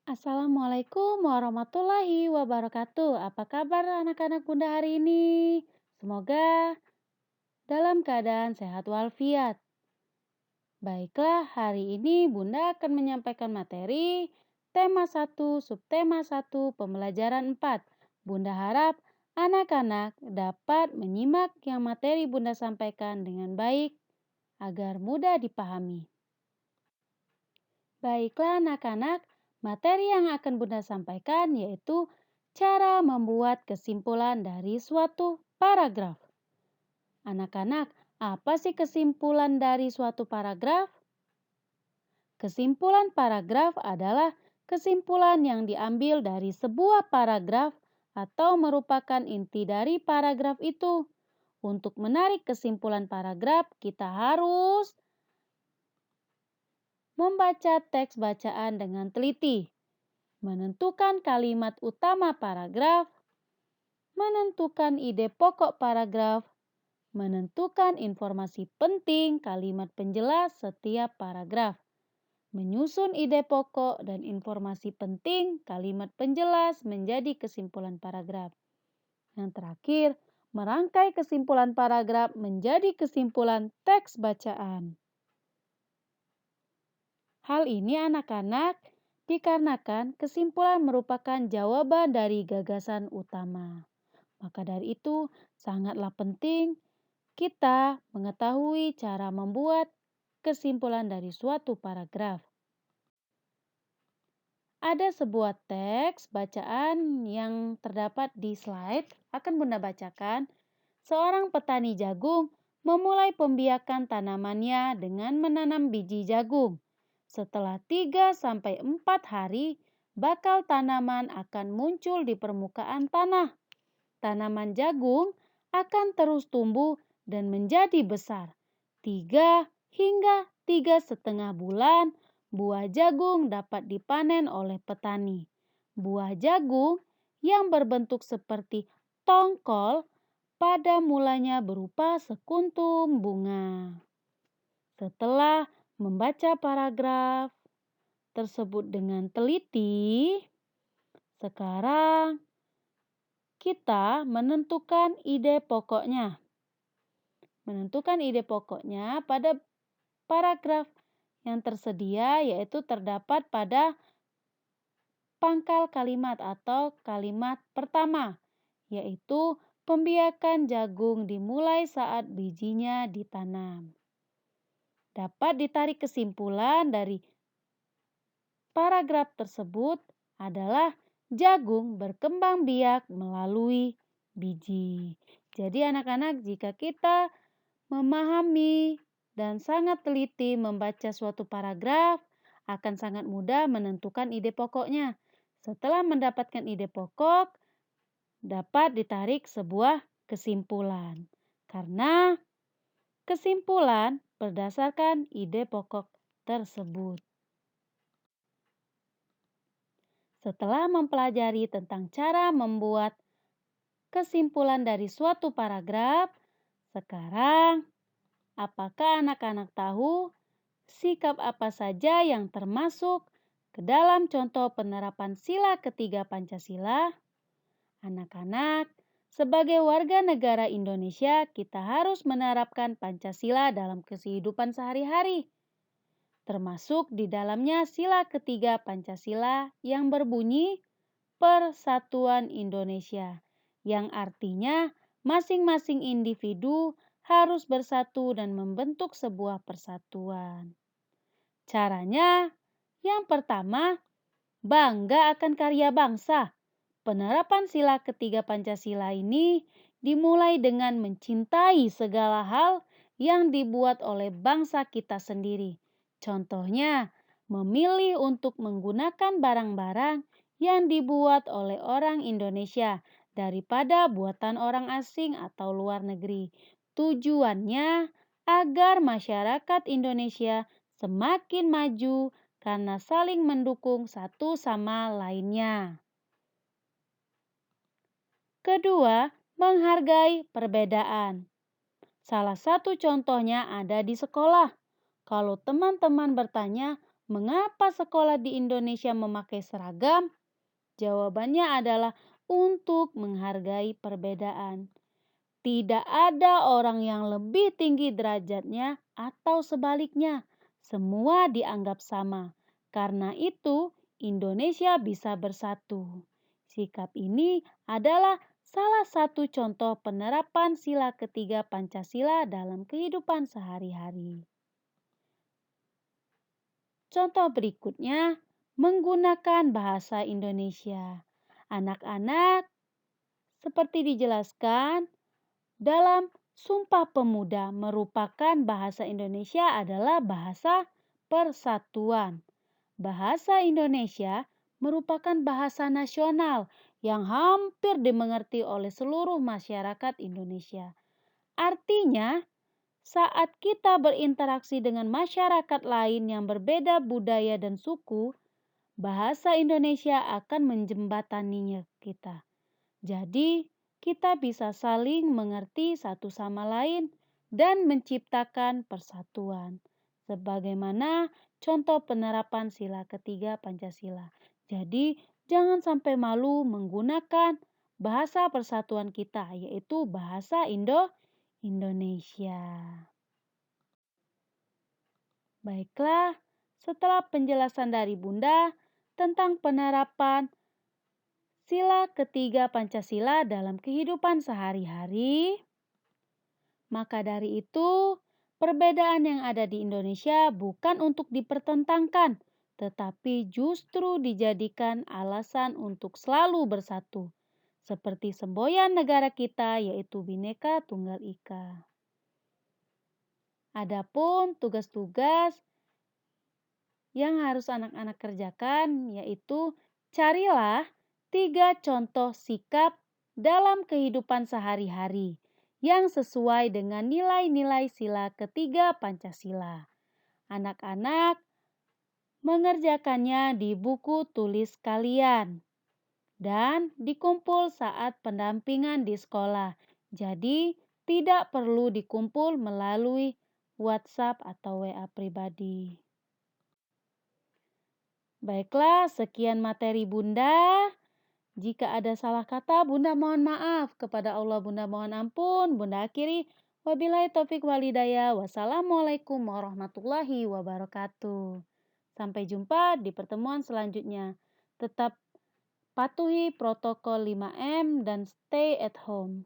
Assalamualaikum warahmatullahi wabarakatuh. Apa kabar anak-anak Bunda hari ini? Semoga dalam keadaan sehat walafiat. Baiklah, hari ini Bunda akan menyampaikan materi tema 1, subtema 1, pembelajaran 4. Bunda harap anak-anak dapat menyimak yang materi Bunda sampaikan dengan baik agar mudah dipahami. Baiklah anak-anak, materi yang akan Bunda sampaikan yaitu cara membuat kesimpulan dari suatu paragraf. Anak-anak, apa sih kesimpulan dari suatu paragraf? Kesimpulan paragraf adalah kesimpulan yang diambil dari sebuah paragraf atau merupakan inti dari paragraf itu. Untuk menarik kesimpulan paragraf, kita harus membaca teks bacaan dengan teliti, menentukan kalimat utama paragraf, menentukan ide pokok paragraf, menentukan informasi penting kalimat penjelas setiap paragraf, menyusun ide pokok dan informasi penting kalimat penjelas menjadi kesimpulan paragraf. Yang terakhir, merangkai kesimpulan paragraf menjadi kesimpulan teks bacaan. Hal ini anak-anak dikarenakan kesimpulan merupakan jawaban dari gagasan utama. Maka dari itu sangatlah penting kita mengetahui cara membuat kesimpulan dari suatu paragraf. Ada sebuah teks bacaan yang terdapat di slide, akan Bunda bacakan. Seorang petani jagung memulai pembiakan tanamannya dengan menanam biji jagung. Setelah 3-4 hari, bakal tanaman akan muncul di permukaan tanah. Tanaman jagung akan terus tumbuh dan menjadi besar. 3 hingga 3,5 bulan, buah jagung dapat dipanen oleh petani. Buah jagung yang berbentuk seperti tongkol pada mulanya berupa sekuntum bunga. Setelah membaca paragraf tersebut dengan teliti, sekarang kita menentukan ide pokoknya. Menentukan ide pokoknya pada paragraf yang tersedia, yaitu terdapat pada pangkal kalimat atau kalimat pertama, yaitu pembiakan jagung dimulai saat bijinya ditanam. Dapat ditarik kesimpulan dari paragraf tersebut adalah jagung berkembang biak melalui biji. Jadi anak-anak, jika kita memahami dan sangat teliti membaca suatu paragraf, akan sangat mudah menentukan ide pokoknya. Setelah mendapatkan ide pokok, dapat ditarik sebuah kesimpulan. Karena kesimpulan berdasarkan ide pokok tersebut. Setelah mempelajari tentang cara membuat kesimpulan dari suatu paragraf, sekarang apakah anak-anak tahu sikap apa saja yang termasuk ke dalam contoh penerapan sila ketiga Pancasila? Anak-anak, sebagai warga negara Indonesia, kita harus menerapkan Pancasila dalam kehidupan sehari-hari. Termasuk di dalamnya sila ketiga Pancasila yang berbunyi Persatuan Indonesia, yang artinya masing-masing individu harus bersatu dan membentuk sebuah persatuan. Caranya, yang pertama, bangga akan karya bangsa. Penerapan sila ketiga Pancasila ini dimulai dengan mencintai segala hal yang dibuat oleh bangsa kita sendiri. Contohnya, memilih untuk menggunakan barang-barang yang dibuat oleh orang Indonesia daripada buatan orang asing atau luar negeri. Tujuannya agar masyarakat Indonesia semakin maju karena saling mendukung satu sama lainnya. Kedua, menghargai perbedaan. Salah satu contohnya ada di sekolah. Kalau teman-teman bertanya, Mengapa sekolah di Indonesia memakai seragam? Jawabannya adalah untuk menghargai perbedaan. Tidak ada orang yang lebih tinggi derajatnya atau sebaliknya. Semua dianggap sama. Karena itu, Indonesia bisa bersatu. Sikap ini adalah salah satu contoh penerapan sila ketiga Pancasila dalam kehidupan sehari-hari. Contoh berikutnya, menggunakan bahasa Indonesia. Anak-anak, seperti dijelaskan, dalam Sumpah Pemuda merupakan bahasa Indonesia adalah bahasa persatuan. Bahasa Indonesia merupakan bahasa nasional yang hampir dimengerti oleh seluruh masyarakat Indonesia. Artinya, saat kita berinteraksi dengan masyarakat lain yang berbeda budaya dan suku, bahasa Indonesia akan menjembataninya kita. Jadi, kita bisa saling mengerti satu sama lain dan menciptakan persatuan. Sebagaimana contoh penerapan sila ketiga Pancasila. Jadi, jangan sampai malu menggunakan bahasa persatuan kita, yaitu bahasa Indonesia. Baiklah, setelah penjelasan dari Bunda tentang penerapan sila ketiga Pancasila dalam kehidupan sehari-hari, maka dari itu perbedaan yang ada di Indonesia bukan untuk dipertentangkan, tetapi justru dijadikan alasan untuk selalu bersatu, seperti semboyan negara kita yaitu Bhinneka Tunggal Ika. Adapun tugas-tugas yang harus anak-anak kerjakan yaitu carilah 3 contoh sikap dalam kehidupan sehari-hari yang sesuai dengan nilai-nilai sila ketiga Pancasila. Anak-anak mengerjakannya di buku tulis kalian dan dikumpul saat pendampingan di sekolah. Jadi, tidak perlu dikumpul melalui WhatsApp atau WA pribadi. Baiklah, sekian materi Bunda. Jika ada salah kata, Bunda mohon maaf. Kepada Allah Bunda mohon ampun. Bunda akhiri. Wabillahi taufik walhidayah. Wassalamualaikum warahmatullahi wabarakatuh. Sampai jumpa di pertemuan selanjutnya. Tetap patuhi protokol 5M dan stay at home.